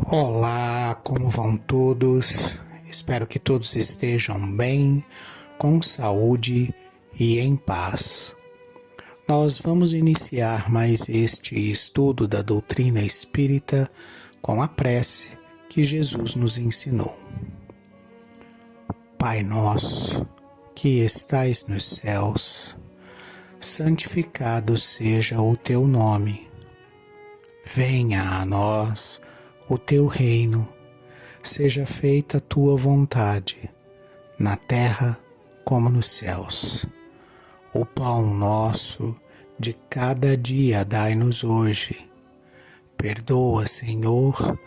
Olá, como vão todos? Espero que todos estejam bem, com saúde e em paz. Nós vamos iniciar mais este estudo da doutrina espírita com a prece que Jesus nos ensinou. Pai nosso, que estais nos céus, santificado seja o teu nome. Venha a nós o teu reino, seja feita a tua vontade, na terra como nos céus. O pão nosso de cada dia dai-nos hoje. Perdoa, Senhor,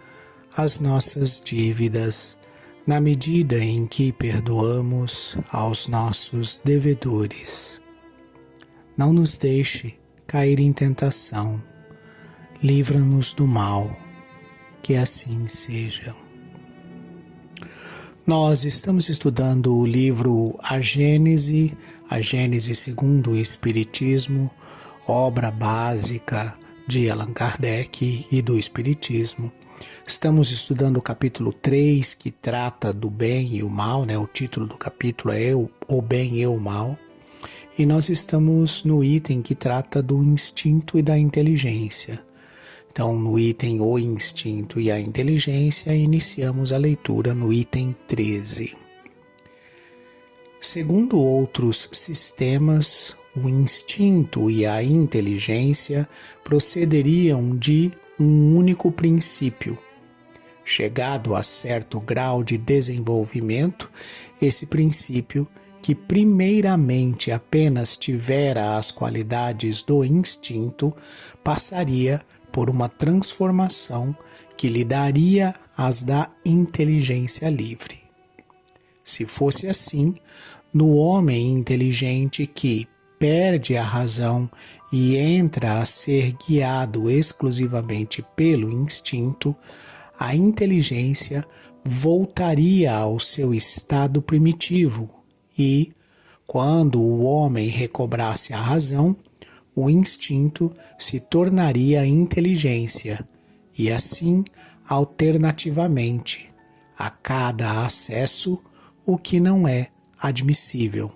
as nossas dívidas, na medida em que perdoamos aos nossos devedores. Não nos deixe cair em tentação, livra-nos do mal. Que assim seja. Nós estamos estudando o livro A Gênese segundo o Espiritismo, obra básica de Allan Kardec e do Espiritismo. Estamos estudando o capítulo 3, que trata do bem e o mal, né? O título do capítulo é O Bem e o Mal. E nós estamos no item que trata do instinto e da inteligência. Então, no item O Instinto e a Inteligência, iniciamos a leitura no item 13. Segundo outros sistemas, o instinto e a inteligência procederiam de um único princípio. Chegado a certo grau de desenvolvimento, esse princípio, que primeiramente apenas tivera as qualidades do instinto, passaria por uma transformação que lhe daria as da inteligência livre. Se fosse assim, no homem inteligente que perde a razão e entra a ser guiado exclusivamente pelo instinto, a inteligência voltaria ao seu estado primitivo e, quando o homem recobrasse a razão, o instinto se tornaria inteligência e assim, alternativamente, a cada acesso, o que não é admissível.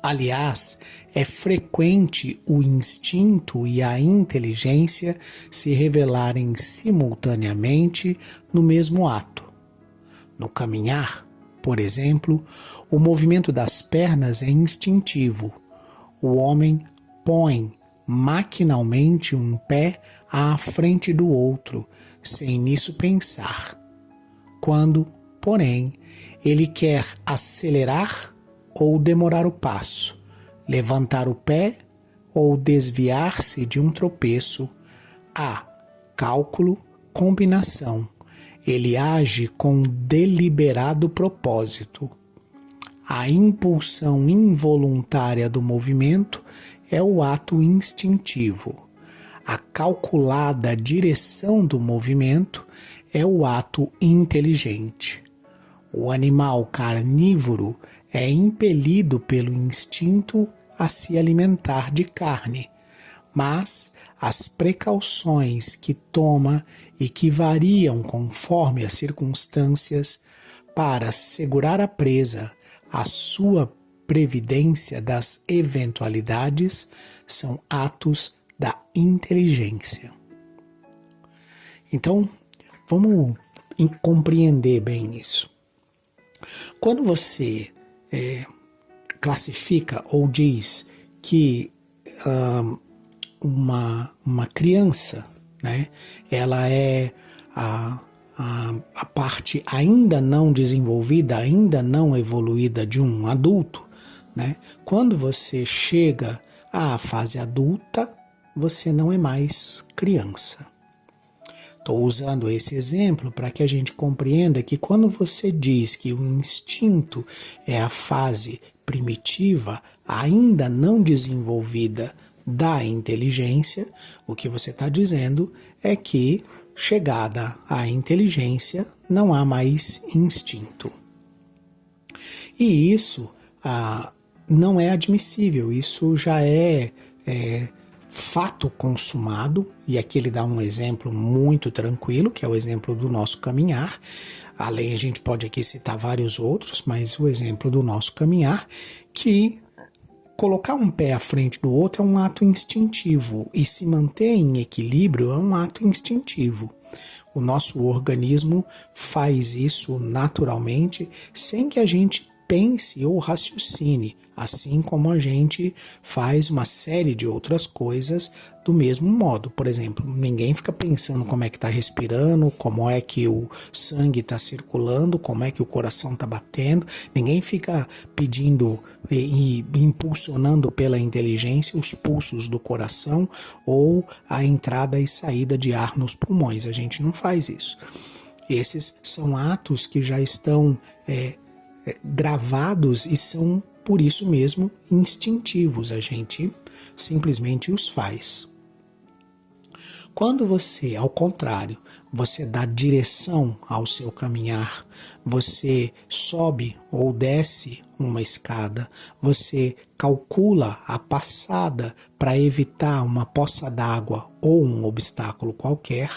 Aliás, é frequente o instinto e a inteligência se revelarem simultaneamente no mesmo ato. No caminhar, por exemplo, o movimento das pernas é instintivo. O homem põe maquinalmente um pé à frente do outro, sem nisso pensar. Quando, porém, ele quer acelerar ou demorar o passo, levantar o pé ou desviar-se de um tropeço, há cálculo, combinação. Ele age com deliberado propósito. A impulsão involuntária do movimento é o ato instintivo. A calculada direção do movimento é o ato inteligente. O animal carnívoro é impelido pelo instinto a se alimentar de carne, mas as precauções que toma e que variam conforme as circunstâncias para segurar a presa, a sua previdência das eventualidades, são atos da inteligência. Então, vamos compreender bem isso. Quando você classifica ou diz que uma criança, né, ela é a parte ainda não desenvolvida, ainda não evoluída de um adulto, né? Quando você chega à fase adulta, você não é mais criança. Estou usando esse exemplo para que a gente compreenda que quando você diz que o instinto é a fase primitiva, ainda não desenvolvida da inteligência, o que você está dizendo é que, chegada à inteligência, não há mais instinto. E isso não é admissível, isso já é fato consumado, e aqui ele dá um exemplo muito tranquilo, que é o exemplo do nosso caminhar. Além, a gente pode aqui citar vários outros, mas o exemplo do nosso caminhar, que colocar um pé à frente do outro é um ato instintivo, e se manter em equilíbrio é um ato instintivo. O nosso organismo faz isso naturalmente, sem que a gente pense ou raciocine, assim como a gente faz uma série de outras coisas do mesmo modo. Por exemplo, ninguém fica pensando como é que está respirando, como é que o sangue está circulando, como é que o coração está batendo. Ninguém fica pedindo e impulsionando pela inteligência os pulsos do coração ou a entrada e saída de ar nos pulmões. A gente não faz isso. Esses são atos que já estão gravados e são, por isso mesmo, instintivos. A gente simplesmente os faz. Quando você, ao contrário, você dá direção ao seu caminhar, você sobe ou desce uma escada, você calcula a passada para evitar uma poça d'água ou um obstáculo qualquer,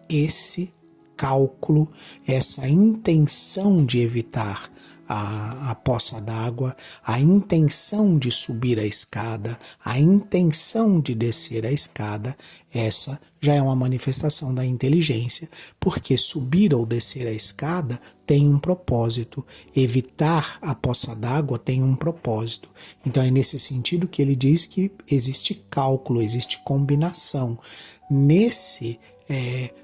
esse cálculo, essa intenção de evitar a poça d'água, a intenção de subir a escada, a intenção de descer a escada, essa já é uma manifestação da inteligência, porque subir ou descer a escada tem um propósito, evitar a poça d'água tem um propósito. Então é nesse sentido que ele diz que existe cálculo, existe combinação. Nesse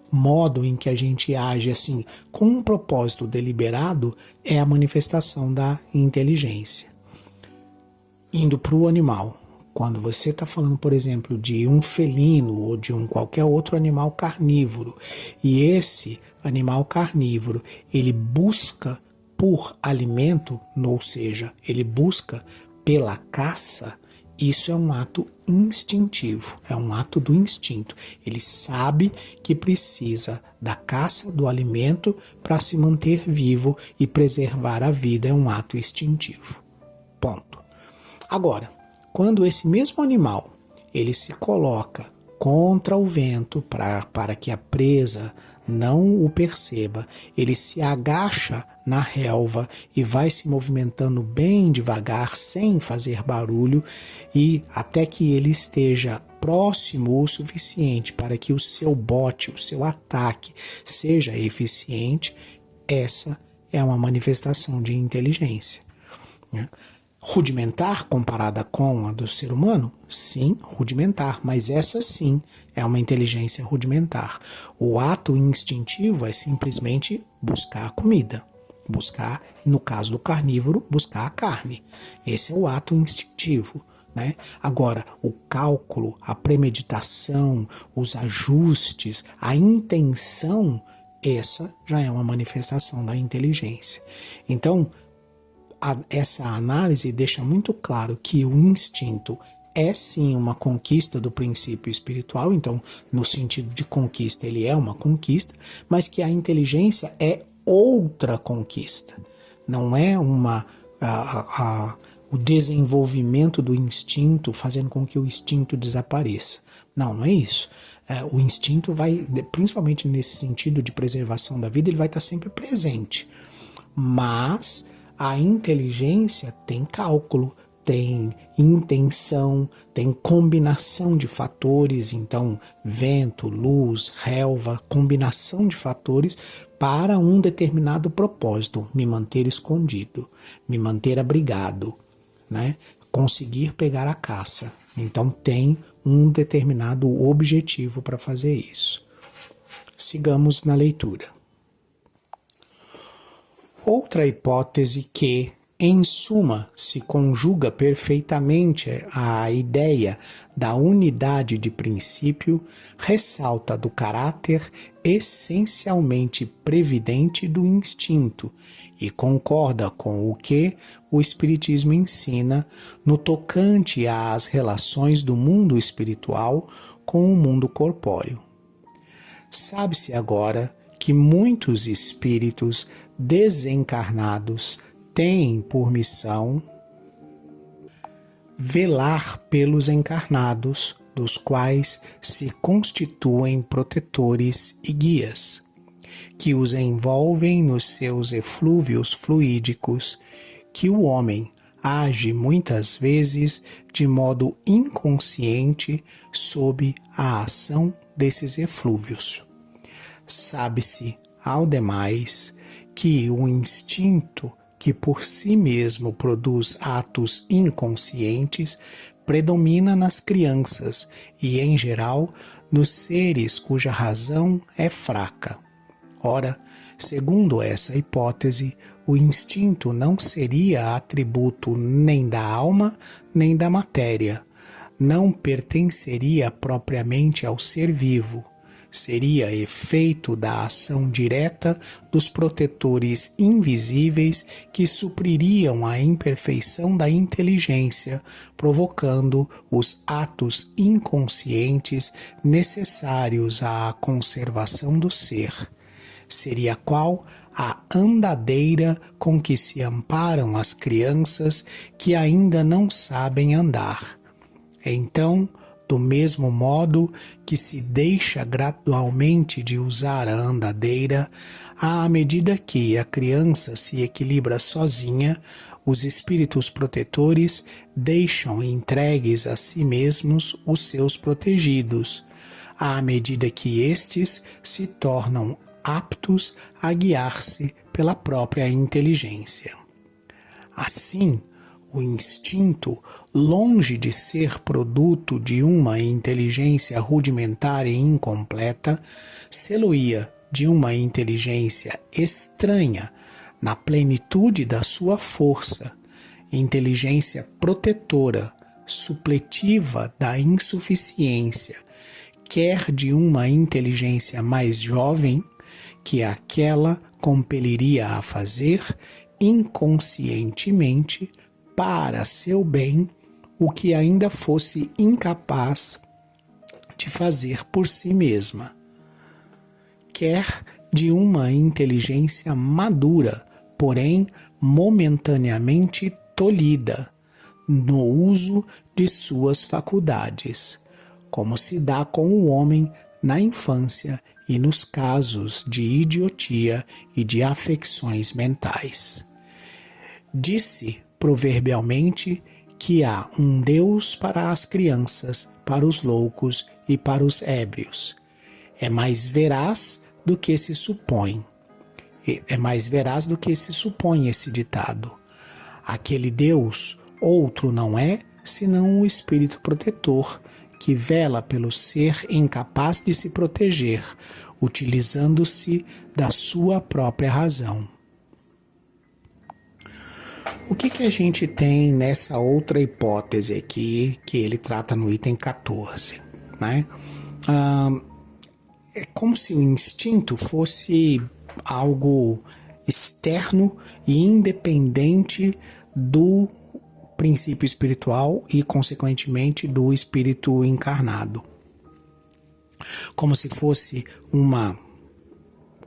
modo em que a gente age assim, com um propósito deliberado, é a manifestação da inteligência. Indo para o animal, quando você está falando, por exemplo, de um felino ou de qualquer outro animal carnívoro, e esse animal carnívoro, ele busca por alimento, ou seja, ele busca pela caça, isso é um ato instintivo, é um ato do instinto. Ele sabe que precisa da caça, do alimento, para se manter vivo e preservar a vida, é um ato instintivo. Ponto. Agora, quando esse mesmo animal ele se coloca contra o vento para que a presa não o perceba, ele se agacha na relva e vai se movimentando bem devagar, sem fazer barulho, e até que ele esteja próximo o suficiente para que o seu bote, o seu ataque seja eficiente, essa é uma manifestação de inteligência, né? Rudimentar comparada com a do ser humano? Sim, rudimentar, mas essa sim é uma inteligência rudimentar. O ato instintivo é simplesmente buscar a comida, buscar, no caso do carnívoro, buscar a carne. Esse é o ato instintivo, né? Agora, o cálculo, a premeditação, os ajustes, a intenção, essa já é uma manifestação da inteligência. Então, essa análise deixa muito claro que o instinto é sim uma conquista do princípio espiritual, então no sentido de conquista ele é uma conquista, mas que a inteligência é outra conquista, não é o desenvolvimento do instinto fazendo com que o instinto desapareça. Não é isso. O instinto vai, principalmente nesse sentido de preservação da vida, ele vai estar sempre presente, mas a inteligência tem cálculo, tem intenção, tem combinação de fatores, então vento, luz, relva, combinação de fatores para um determinado propósito, me manter escondido, me manter abrigado, né? Conseguir pegar a caça. Então tem um determinado objetivo para fazer isso. Sigamos na leitura. Outra hipótese que, em suma, se conjuga perfeitamente à ideia da unidade de princípio, ressalta do caráter essencialmente previdente do instinto e concorda com o que o Espiritismo ensina no tocante às relações do mundo espiritual com o mundo corpóreo. Sabe-se agora que muitos espíritos desencarnados têm por missão velar pelos encarnados dos quais se constituem protetores e guias, que os envolvem nos seus eflúvios fluídicos, que o homem age muitas vezes de modo inconsciente sob a ação desses eflúvios. Sabe-se, ao demais, que o instinto que por si mesmo produz atos inconscientes predomina nas crianças e, em geral, nos seres cuja razão é fraca. Ora, segundo essa hipótese, o instinto não seria atributo nem da alma nem da matéria, não pertenceria propriamente ao ser vivo, seria efeito da ação direta dos protetores invisíveis que supririam a imperfeição da inteligência, provocando os atos inconscientes necessários à conservação do ser. Seria qual a andadeira com que se amparam as crianças que ainda não sabem andar. Então, do mesmo modo que se deixa gradualmente de usar a andadeira, à medida que a criança se equilibra sozinha, os espíritos protetores deixam entregues a si mesmos os seus protegidos, à medida que estes se tornam aptos a guiar-se pela própria inteligência. Assim, o instinto, longe de ser produto de uma inteligência rudimentar e incompleta, se-lo-ia de uma inteligência estranha na plenitude da sua força, inteligência protetora, supletiva da insuficiência, quer de uma inteligência mais jovem, que aquela compeliria a fazer inconscientemente para seu bem o que ainda fosse incapaz de fazer por si mesma, quer de uma inteligência madura, porém momentaneamente tolhida no uso de suas faculdades, como se dá com o homem na infância e nos casos de idiotia e de afecções mentais. Disse proverbialmente que há um Deus para as crianças, para os loucos e para os ébrios. É mais veraz do que se supõe. Esse ditado. Aquele Deus outro não é, senão o Espírito protetor, que vela pelo ser incapaz de se proteger, utilizando-se da sua própria razão. O que a gente tem nessa outra hipótese aqui, que ele trata no item 14, né? É como se o instinto fosse algo externo e independente do princípio espiritual e, consequentemente, do espírito encarnado. Como se fosse uma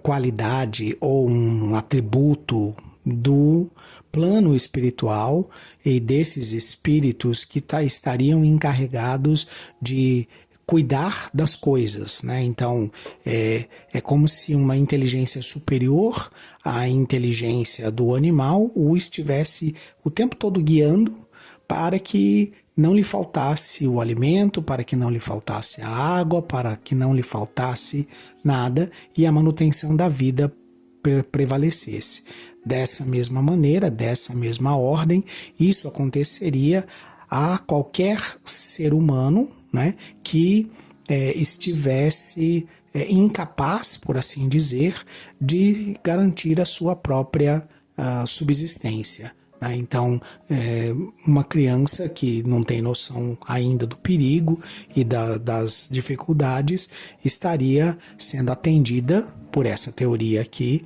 qualidade ou um atributo do plano espiritual e desses espíritos que estariam encarregados de cuidar das coisas, né? Então, é como se uma inteligência superior à inteligência do animal o estivesse o tempo todo guiando para que não lhe faltasse o alimento, para que não lhe faltasse a água, para que não lhe faltasse nada e a manutenção da vida prevalecesse. Dessa mesma maneira, dessa mesma ordem, isso aconteceria a qualquer ser humano, né, que estivesse incapaz, por assim dizer, de garantir a sua própria subsistência. Né? Então, uma criança que não tem noção ainda do perigo e das dificuldades estaria sendo atendida, por essa teoria aqui,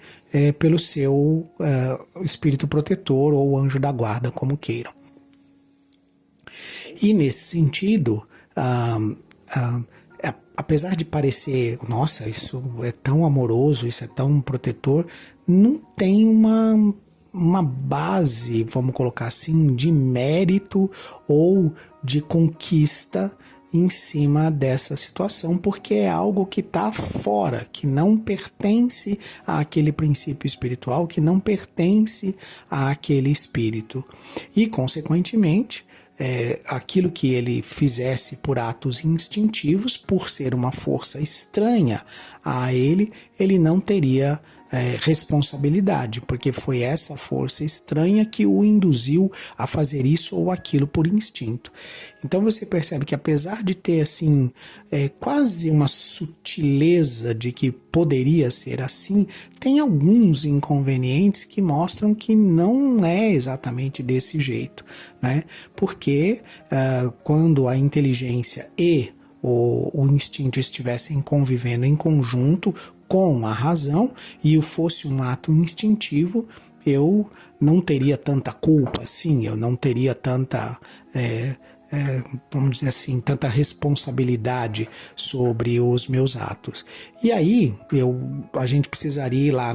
pelo seu espírito protetor ou anjo da guarda, como queiram. E nesse sentido, apesar de parecer, nossa, isso é tão amoroso, isso é tão protetor, não tem uma base, vamos colocar assim, de mérito ou de conquista em cima dessa situação, porque é algo que está fora, que não pertence àquele princípio espiritual, que não pertence àquele espírito. E, consequentemente, aquilo que ele fizesse por atos instintivos, por ser uma força estranha a ele, ele não teria responsabilidade, porque foi essa força estranha que o induziu a fazer isso ou aquilo por instinto. Então você percebe que, apesar de ter assim quase uma sutileza de que poderia ser assim, tem alguns inconvenientes que mostram que não é exatamente desse jeito, né? Porque quando a inteligência e o instinto estivessem convivendo em conjunto com a razão e fosse um ato instintivo, eu não teria tanta culpa assim, eu não teria tanta, vamos dizer assim, tanta responsabilidade sobre os meus atos. E aí a gente precisaria ir lá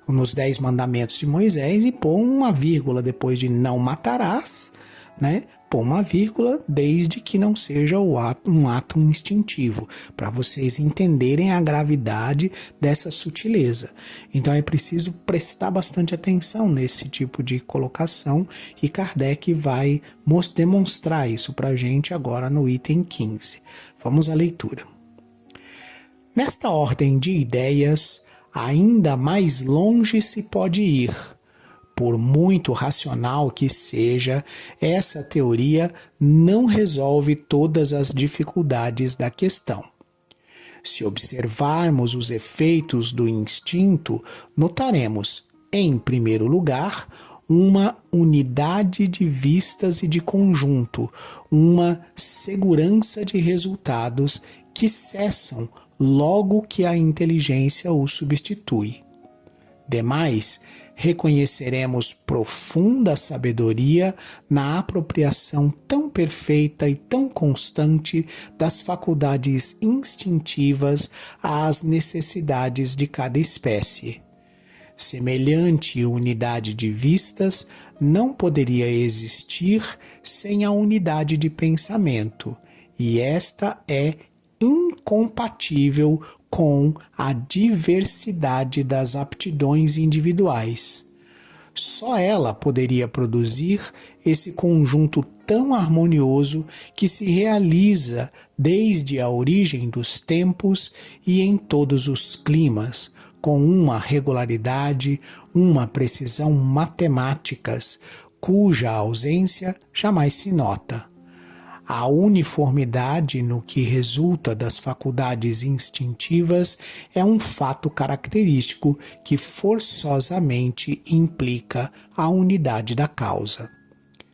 nos 10 mandamentos de Moisés e pôr uma vírgula depois de não matarás, né? Pôr uma vírgula desde que não seja um ato instintivo, para vocês entenderem a gravidade dessa sutileza. Então é preciso prestar bastante atenção nesse tipo de colocação e Kardec vai demonstrar isso para a gente agora no item 15. Vamos à leitura. Nesta ordem de ideias, ainda mais longe se pode ir. Por muito racional que seja, essa teoria não resolve todas as dificuldades da questão. Se observarmos os efeitos do instinto, notaremos, em primeiro lugar, uma unidade de vistas e de conjunto, uma segurança de resultados que cessam logo que a inteligência o substitui. Demais, reconheceremos profunda sabedoria na apropriação tão perfeita e tão constante das faculdades instintivas às necessidades de cada espécie. Semelhante unidade de vistas não poderia existir sem a unidade de pensamento, e esta é incompatível com a diversidade das aptidões individuais. Só ela poderia produzir esse conjunto tão harmonioso que se realiza desde a origem dos tempos e em todos os climas, com uma regularidade, uma precisão matemáticas, cuja ausência jamais se nota. A uniformidade no que resulta das faculdades instintivas é um fato característico que forçosamente implica a unidade da causa.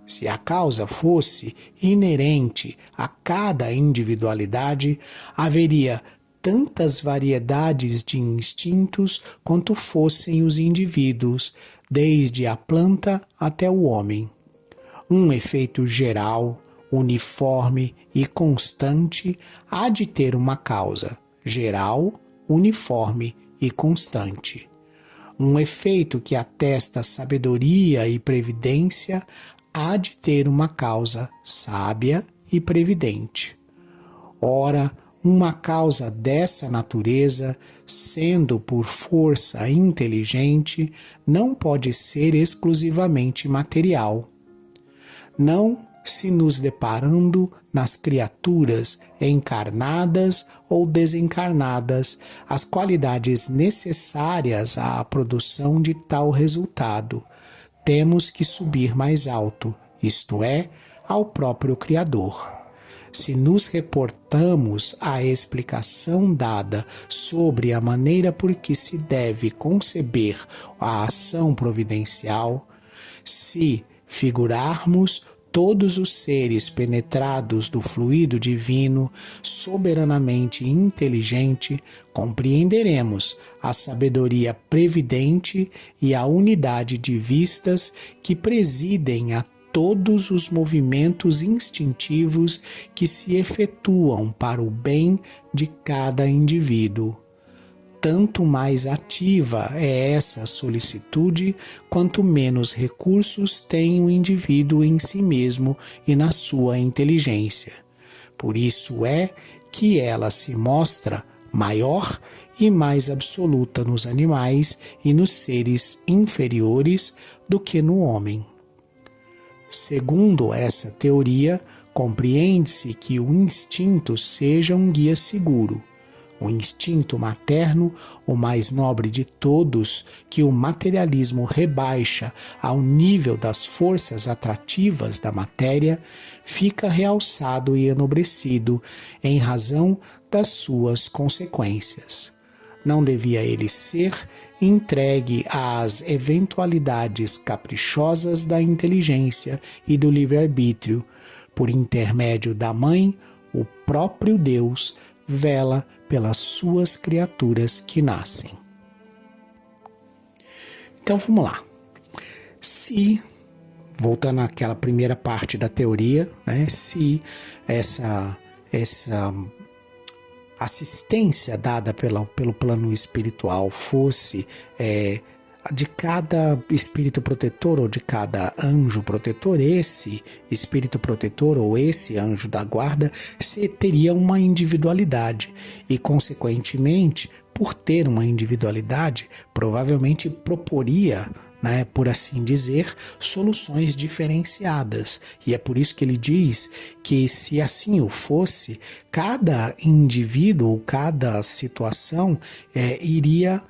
Se a causa fosse inerente a cada individualidade, haveria tantas variedades de instintos quanto fossem os indivíduos, desde a planta até o homem. Um efeito geral, uniforme e constante há de ter uma causa geral, uniforme e constante. Um efeito que atesta sabedoria e previdência há de ter uma causa sábia e previdente. Ora, uma causa dessa natureza, sendo por força inteligente, não pode ser exclusivamente material. Não se nos deparando nas criaturas encarnadas ou desencarnadas as qualidades necessárias à produção de tal resultado, temos que subir mais alto, isto é, ao próprio Criador. Se nos reportamos à explicação dada sobre a maneira por que se deve conceber a ação providencial, se figurarmos todos os seres penetrados do fluido divino, soberanamente inteligente, compreenderemos a sabedoria previdente e a unidade de vistas que presidem a todos os movimentos instintivos que se efetuam para o bem de cada indivíduo. tanto mais ativa é essa solicitude, quanto menos recursos tem o indivíduo em si mesmo e na sua inteligência. Por isso é que ela se mostra maior e mais absoluta nos animais e nos seres inferiores do que no homem. Segundo essa teoria, compreende-se que o instinto seja um guia seguro. O instinto materno, o mais nobre de todos, que o materialismo rebaixa ao nível das forças atrativas da matéria, fica realçado e enobrecido em razão das suas consequências. Não devia ele ser entregue às eventualidades caprichosas da inteligência e do livre-arbítrio. Por intermédio da mãe, o próprio Deus vela pelas suas criaturas que nascem. Então vamos lá. Se, voltando àquela primeira parte da teoria, né, se essa assistência dada pelo plano espiritual fosse de cada espírito protetor ou de cada anjo protetor, esse espírito protetor ou esse anjo da guarda teria uma individualidade e, consequentemente, por ter uma individualidade, provavelmente proporia, né, por assim dizer, soluções diferenciadas. E é por isso que ele diz que, se assim o fosse, cada indivíduo, cada situação iria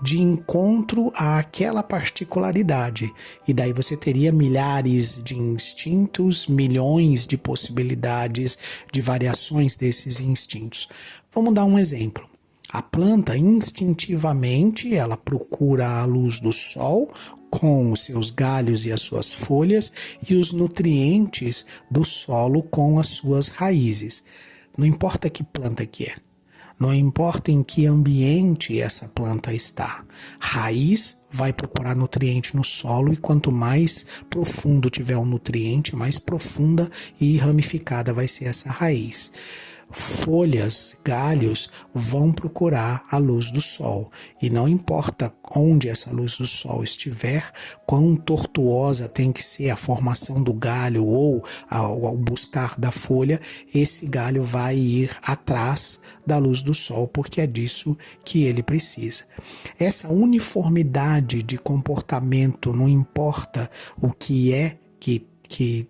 de encontro àquela particularidade. E daí você teria milhares de instintos, milhões de possibilidades de variações desses instintos. Vamos dar um exemplo. A planta, instintivamente, ela procura a luz do sol com os seus galhos e as suas folhas e os nutrientes do solo com as suas raízes. Não importa que planta que é. Não importa em que ambiente essa planta está. Raiz vai procurar nutriente no solo e quanto mais profundo tiver o nutriente, mais profunda e ramificada vai ser essa raiz. Folhas, galhos vão procurar a luz do sol e não importa onde essa luz do sol estiver, quão tortuosa tem que ser a formação do galho ou ao buscar da folha, esse galho vai ir atrás da luz do sol porque é disso que ele precisa. Essa uniformidade de comportamento, não importa o que é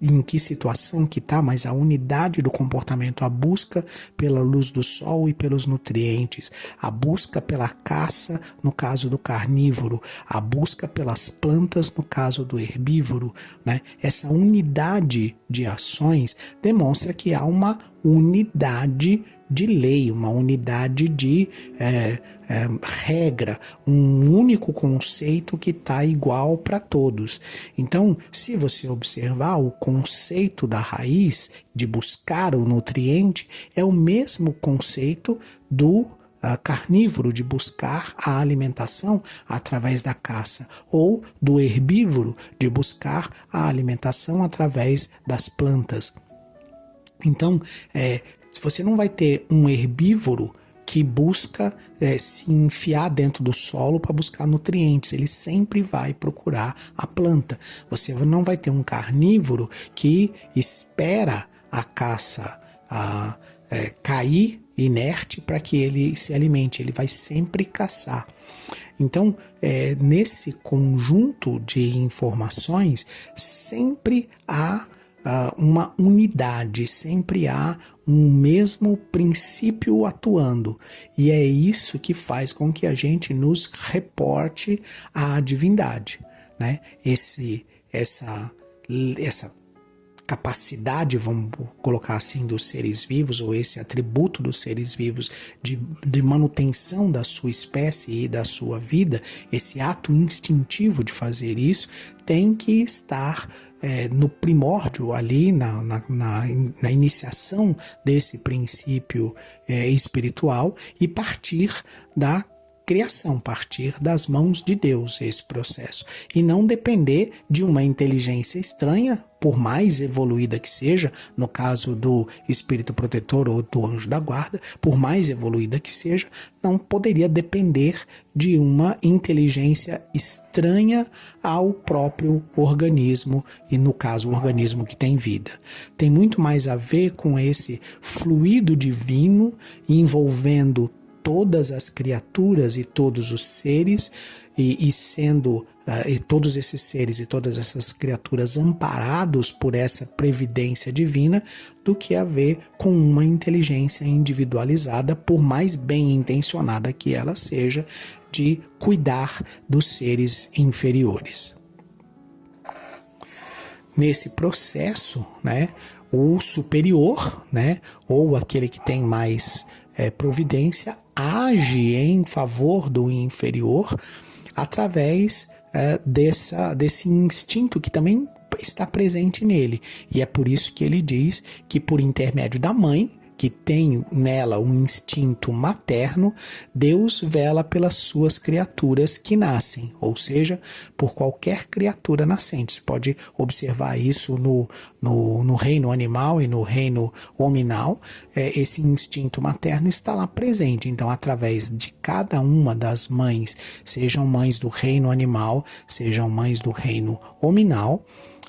em que situação que está, mas a unidade do comportamento, a busca pela luz do sol e pelos nutrientes, a busca pela caça no caso do carnívoro, a busca pelas plantas no caso do herbívoro, né? Essa unidade de ações demonstra que há uma unidade de lei, uma unidade de regra, um único conceito que está igual para todos. Então, se você observar o conceito da raiz, de buscar o nutriente, é o mesmo conceito do carnívoro, de buscar a alimentação através da caça, ou do herbívoro, de buscar a alimentação através das plantas. Então, você não vai ter um herbívoro que busca se enfiar dentro do solo para buscar nutrientes. Ele sempre vai procurar a planta. Você não vai ter um carnívoro que espera a caça cair inerte para que ele se alimente. Ele vai sempre caçar. Então, nesse conjunto de informações, sempre há uma unidade, sempre há um mesmo princípio atuando. E é isso que faz com que a gente nos reporte à divindade, né? Essa capacidade, vamos colocar assim, dos seres vivos, ou esse atributo dos seres vivos de manutenção da sua espécie e da sua vida, esse ato instintivo de fazer isso, tem que estar no primórdio ali, na iniciação desse princípio espiritual e partir da criação, partir das mãos de Deus esse processo, e não depender de uma inteligência estranha, por mais evoluída que seja, no caso do espírito protetor ou do anjo da guarda, por mais evoluída que seja, não poderia depender de uma inteligência estranha ao próprio organismo, e no caso o organismo que tem vida. Tem muito mais a ver com esse fluido divino envolvendo todas as criaturas e todos os seres, e sendo e todos esses seres e todas essas criaturas amparados por essa previdência divina, do que a ver com uma inteligência individualizada, por mais bem intencionada que ela seja, de cuidar dos seres inferiores. Nesse processo, né, o superior, né, ou aquele que tem mais providência, age em favor do inferior através desse instinto que também está presente nele. E é por isso que ele diz que, por intermédio da mãe, que tem nela um instinto materno, Deus vela pelas suas criaturas que nascem, ou seja, por qualquer criatura nascente. Você pode observar isso no reino animal e no reino hominal. Esse instinto materno está lá presente. Então, através de cada uma das mães, sejam mães do reino animal, sejam mães do reino hominal,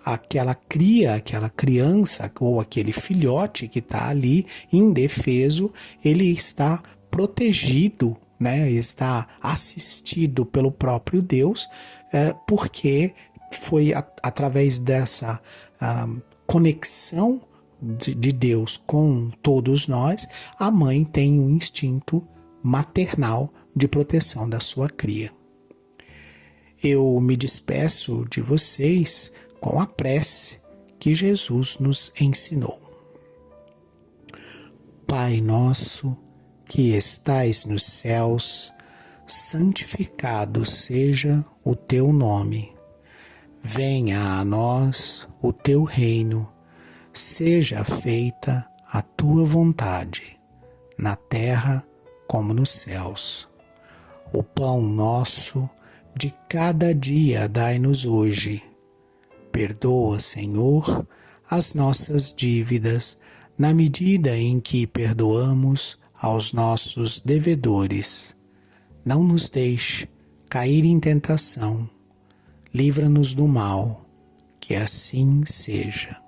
aquela criança ou aquele filhote que está ali indefeso, ele está protegido, né? Está assistido pelo próprio Deus, porque foi através dessa conexão de Deus com todos nós, a mãe tem um instinto maternal de proteção da sua cria. Eu me despeço de vocês com a prece que Jesus nos ensinou. Pai nosso, que estais nos céus, santificado seja o teu nome. Venha a nós o teu reino, seja feita a tua vontade, na terra como nos céus. O pão nosso de cada dia dai-nos hoje. Perdoa, Senhor, as nossas dívidas, na medida em que perdoamos aos nossos devedores. Não nos deixe cair em tentação. Livra-nos do mal, que assim seja.